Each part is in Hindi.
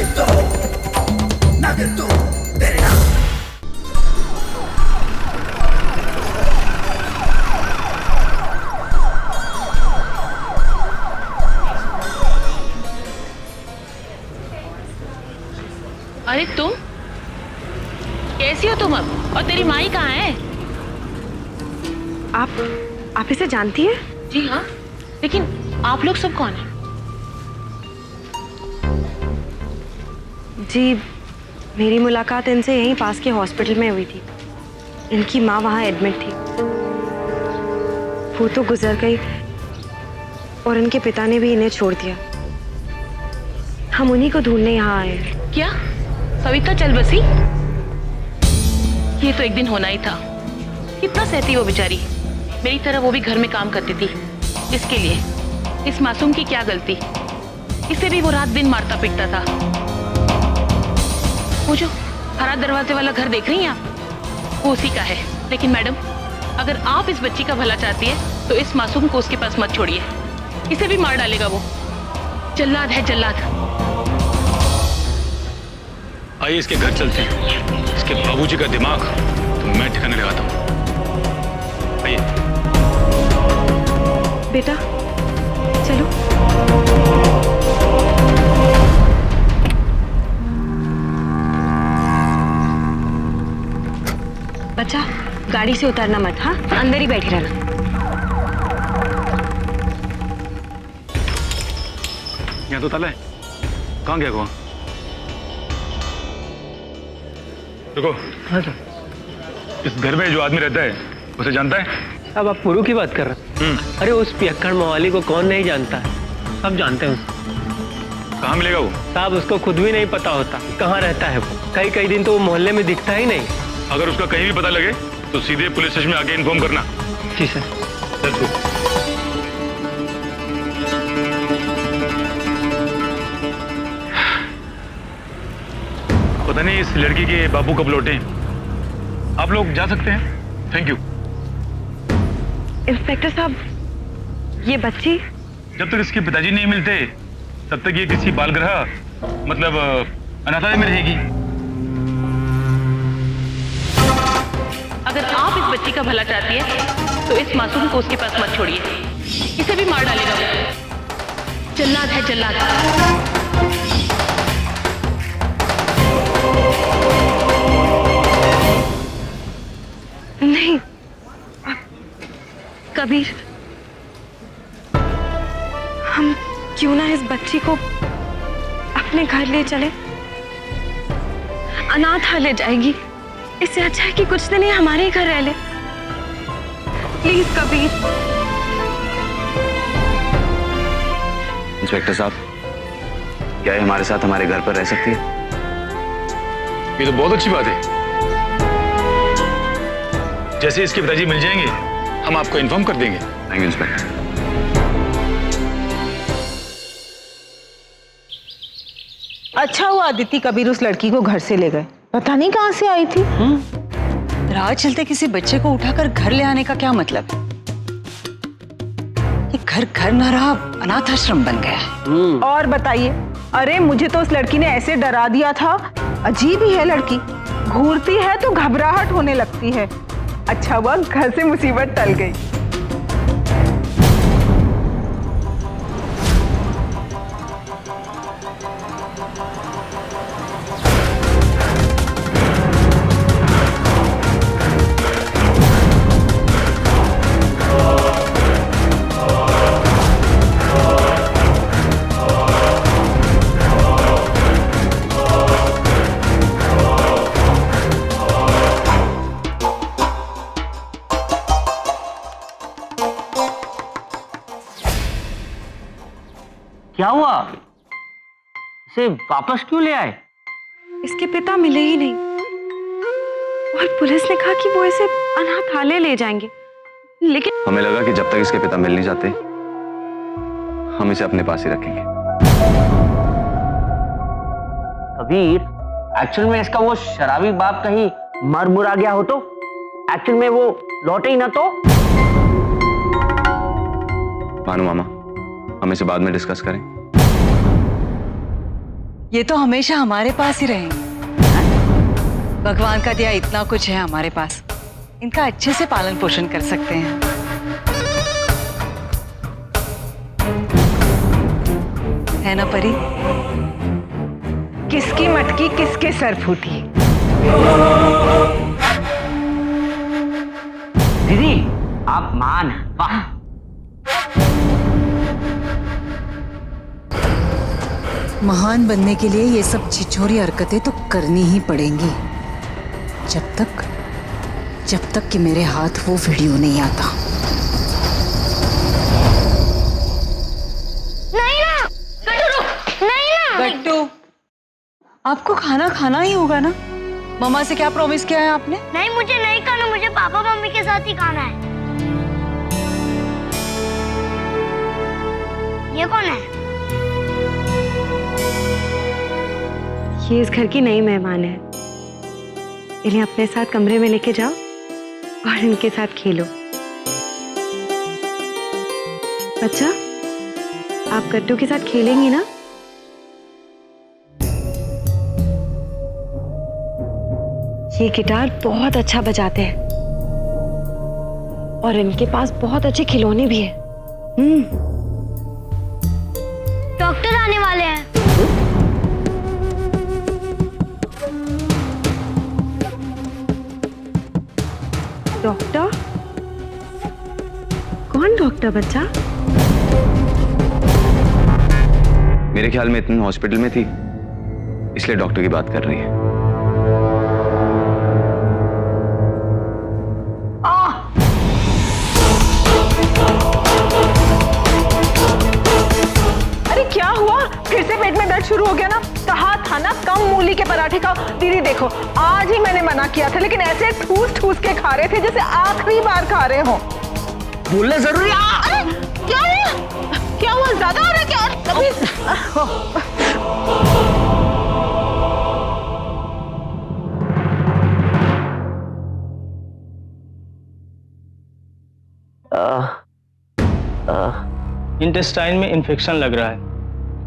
Nagito, Nagito, तेरे नाम। अरे तुम कैसी हो तुम अब? और तेरी माई कहाँ है? आप इसे जानती है? जी हाँ, लेकिन आप लोग सब कौन हैं? जी, मेरी मुलाकात इनसे यहीं पास के हॉस्पिटल में हुई थी। इनकी माँ वहाँ एडमिट थी। वो तो गुजर गई और इनके पिता ने भी इन्हें छोड़ दिया। हम उन्हीं को ढूंढने यहाँ आए हैं। क्या सविता चल बसी? ये तो एक दिन होना ही था। कितना सहती वो बेचारी, मेरी तरह वो भी घर में काम करती थी। इसके लिए इस मासूम की क्या गलती? इसे भी वो रात दिन मारता पीटता था। वो जो हरा दरवाजे वाला घर देख रही हैं आप, वो उसी का है। लेकिन मैडम, अगर आप इस बच्ची का भला चाहती है तो इस मासूम को उसके पास मत छोड़िए। इसे भी मार डालेगा वो। जल्लाद है जल्लाद। आइए इसके घर चलते हैं। इसके बाबूजी का दिमाग तो मैं ठिकाने लगाता हूँ। आइए बेटा, चलो। बच्चा, गाड़ी से उतरना मत, हाँ? अंदर ही बैठी रहना। यहाँ तो ताला है। कहाँ गया वो? रुको। हाँ सर। इस घर में जो आदमी रहता है उसे जानता है? अब आप पुरु की बात कर रहे हैं? अरे उस पियक्कड़ मवाली को कौन नहीं जानता है, सब जानते हैं उसको। कहाँ मिलेगा वो? साहब उसको खुद भी नहीं पता होता कहाँ रहता है वो। कई दिन तो वो मोहल्ले में दिखता ही नहीं। अगर उसका कहीं भी पता लगे तो सीधे पुलिस स्टेशन में आके इन्फॉर्म करना। जी सर। Let's go। पता नहीं इस लड़की के बाबू कब लौटे। आप लोग जा सकते हैं। Thank you. इंस्पेक्टर साहब, ये बच्ची? जब तक इसके पिताजी नहीं मिलते तब तक ये किसी बालगृह मतलब अनाथालय में रहेगी। अगर आप इस बच्ची का भला चाहती है तो इस मासूम को उसके पास मत छोड़िए। इसे भी मार डालेगा वो। जल्लाद है जल्लाद। नहीं, कबीर, हम क्यों ना इस बच्ची को अपने घर ले चले? अनाथालय जाएगी, इससे अच्छा है कि कुछ दिन ही हमारे ही घर रह ले। प्लीज कबीर। इंस्पेक्टर साहब, क्या ये हमारे साथ हमारे घर पर रह सकती है? ये तो बहुत अच्छी बात है। जैसे इसके पिताजी मिल जाएंगे हम आपको इन्फॉर्म कर देंगे। Thank you inspector. अच्छा हुआ आदित्य कबीर उस लड़की को घर से ले गए। पता नहीं कहां से आई थी। राह चलते किसी बच्चे को उठाकर घर ले आने का क्या मतलब है? ये घर घर न रहा, अनाथ आश्रम बन गया है। और बताइए, अरे मुझे तो उस लड़की ने ऐसे डरा दिया था। अजीब ही है लड़की, घूरती है तो घबराहट होने लगती है। अच्छा हुआ घर से मुसीबत टल गई। क्या हुआ? इसे वापस क्यों ले आए? इसके पिता मिले ही नहीं और पुलिस ने कहा कि वो इसे अनाथालय ले जाएंगे। लेकिन हमें लगा कि जब तक इसके पिता मिल नहीं जाते हम इसे अपने पास ही रखेंगे। कबीर, एक्चुअल में इसका वो शराबी बाप कहीं मर मुरा गया हो तो? एक्चुअल में वो लौटे ही ना तो? भानु मामा, हम इसे बाद में डिस्कस करें। ये तो हमेशा हमारे पास ही रहेंगे। भगवान का दिया इतना कुछ है हमारे पास, इनका अच्छे से पालन पोषण कर सकते हैं। है ना परी? किसकी मटकी किसके सर फूटी। दीदी आप मान, वाह। महान बनने के लिए ये सब छिछोरी हरकतें तो करनी ही पड़ेंगी, जब तक कि मेरे हाथ वो वीडियो नहीं आता। गट्टू, आपको खाना खाना ही होगा ना? मम्मा से क्या प्रॉमिस किया है आपने? नहीं, मुझे नहीं खाना, मुझे पापा मम्मी के साथ ही खाना है। ये कौन है? ये इस घर की नई मेहमान है। इन्हें अपने साथ कमरे में लेके जाओ और इनके साथ खेलो। बच्चा, आप गट्टू के साथ खेलेंगी ना? ये गिटार बहुत अच्छा बजाते हैं और इनके पास बहुत अच्छे खिलौने भी हैं। डॉक्टर आने वाले हैं। डॉक्टर? कौन डॉक्टर बच्चा? मेरे ख्याल में इतनी हॉस्पिटल में थी, इसलिए डॉक्टर की बात कर रही है। अरे क्या हुआ? फिर से पेट में दर्द शुरू हो गया ना? कहा था ना कम मूली के पराठे खाओ। दीदी देखो, आज ही मैंने मना किया था, लेकिन ऐसे ठूस ठूस के खा रहे थे जैसे आखिरी बार खा रहे हो। बोलना जरूरी है। अरे क्या है? क्या हुआ? ज्यादा हो रहा है क्या? कभी इंटेस्टाइन में इन्फेक्शन लग रहा है,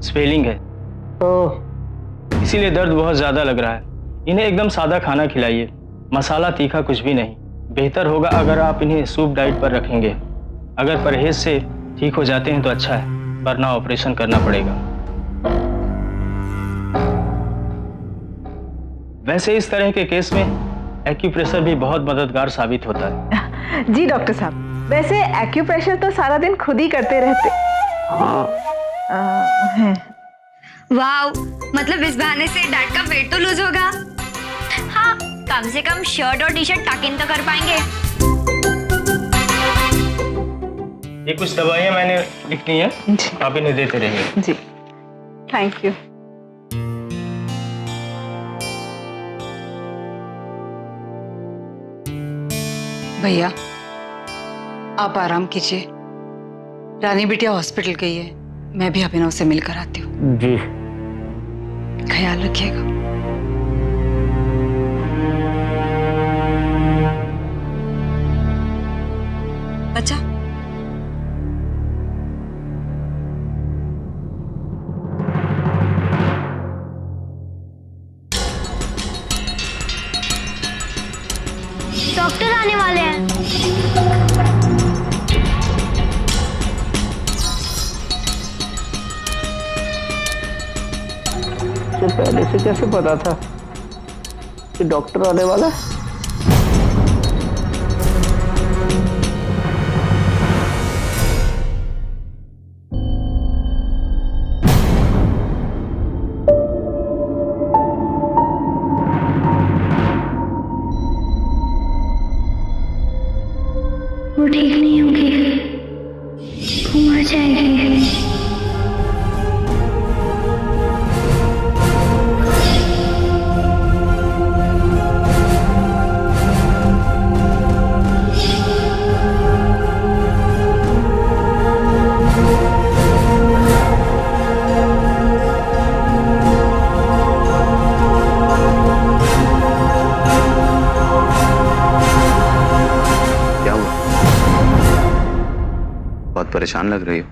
स्वेलिंग है, इसीलिए दर्द बहुत ज्यादा लग रहा है। इन्हें एकदम सादा खाना खिलाइए, मसाला तीखा कुछ भी नहीं। बेहतर होगा अगर आप इन्हें सूप डाइट पर रखेंगे। अगर परहेज से ठीक हो जाते हैं तो अच्छा है, वरना ऑपरेशन करना पड़ेगा। वैसे इस तरह के केस में एक्यूप्रेशर भी बहुत मददगार साबित होता है। जी डॉक्टर साहब, वैसे एक्यूप्रेशर तो सारा दिन खुद ही करते रहते। वाव, मतलब इस बहाने से डैड का वेट तो लूज होगा। हाँ, कम से कम शर्ट और टी शर्ट टक इन तो कर पाएंगे। ये कुछ दवाइयाँ मैंने लिखनी है, आप इन्हें देते रहिए। जी, थैंक यू। भैया आप आराम कीजिए, रानी बिटिया हॉस्पिटल गई है, मैं भी अभिनव से मिलकर आती हूँ। जी ख्याल रखिएगा। बच्चा, डॉक्टर आने वाले हैं। पहले से कैसे पता था कि डॉक्टर आने वाला है? वो ठीक नहीं होगी, वो मर जाएगी। बहुत परेशान लग रही हो।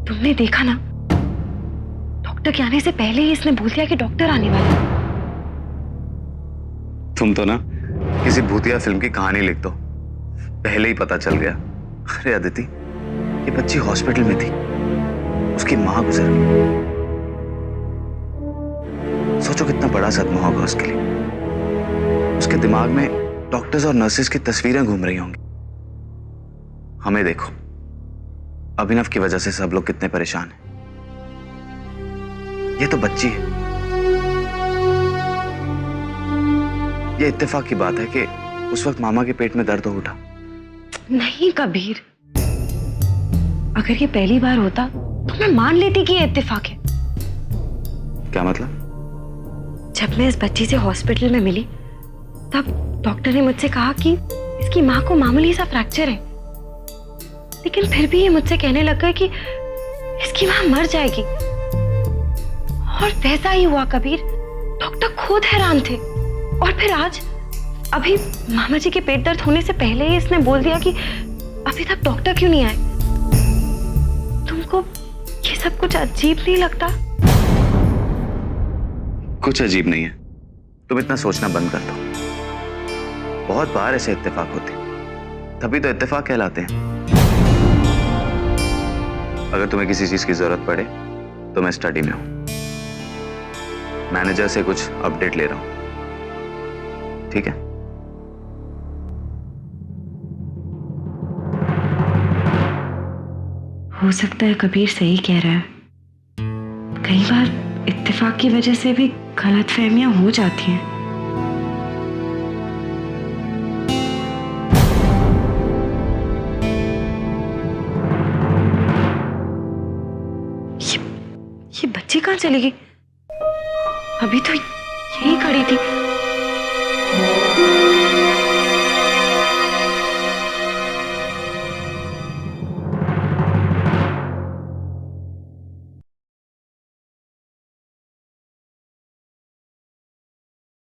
तुम तुमने देखा ना, डॉक्टर के आने से पहले ही इसने बोल दिया कि डॉक्टर आने वाला है। तुम तो ना किसी भूतिया फिल्म की कहानी लिख दो, पहले ही पता चल गया। अरे अदिति, ये बच्ची हॉस्पिटल में थी, उसकी मां गुजर गई। सोचो कितना बड़ा सदमा होगा उसके लिए। उसके दिमाग में डॉक्टर्स और नर्सेस की तस्वीरें घूम रही होंगी। हमें देखो, अभिनव की वजह से सब लोग कितने परेशान हैं। ये तो बच्ची है। ये इत्तेफाक की बात है कि उस वक्त मामा के पेट में दर्द हो उठा। नहीं कबीर, अगर ये पहली बार होता तो मैं मान लेती कि ये इत्तेफाक है। क्या मतलब? जब मैं इस बच्ची से हॉस्पिटल में मिली तब डॉक्टर ने मुझसे कहा कि इसकी माँ को मामूली सा फ्रैक्चर है, लेकिन फिर भी ये मुझसे कहने लग गए कि इसकी माँ मर जाएगी। और वैसा ही हुआ कबीर, डॉक्टर खुद हैरान थे। और फिर आज अभी मामा जी के पेट दर्द होने से पहले ही इसने बोल दिया कि अभी तक डॉक्टर क्यों नहीं आए। तुमको ये सब कुछ अजीब नहीं लगता? कुछ अजीब नहीं है, तुम इतना सोचना बंद कर दो। बहुत बार ऐसे इत्तेफाक होते हैं, तभी तो इत्तेफाक कहलाते हैं। अगर तुम्हें किसी चीज की जरूरत पड़े तो मैं स्टडी में हूं, मैनेजर से कुछ अपडेट ले रहा हूं, ठीक है? हो सकता है कबीर सही कह रहा है, कई बार इत्तेफाक की वजह से भी गलतफहमियां हो जाती हैं। ये बच्ची कहाँ चली गई? अभी तो यही खड़ी थी।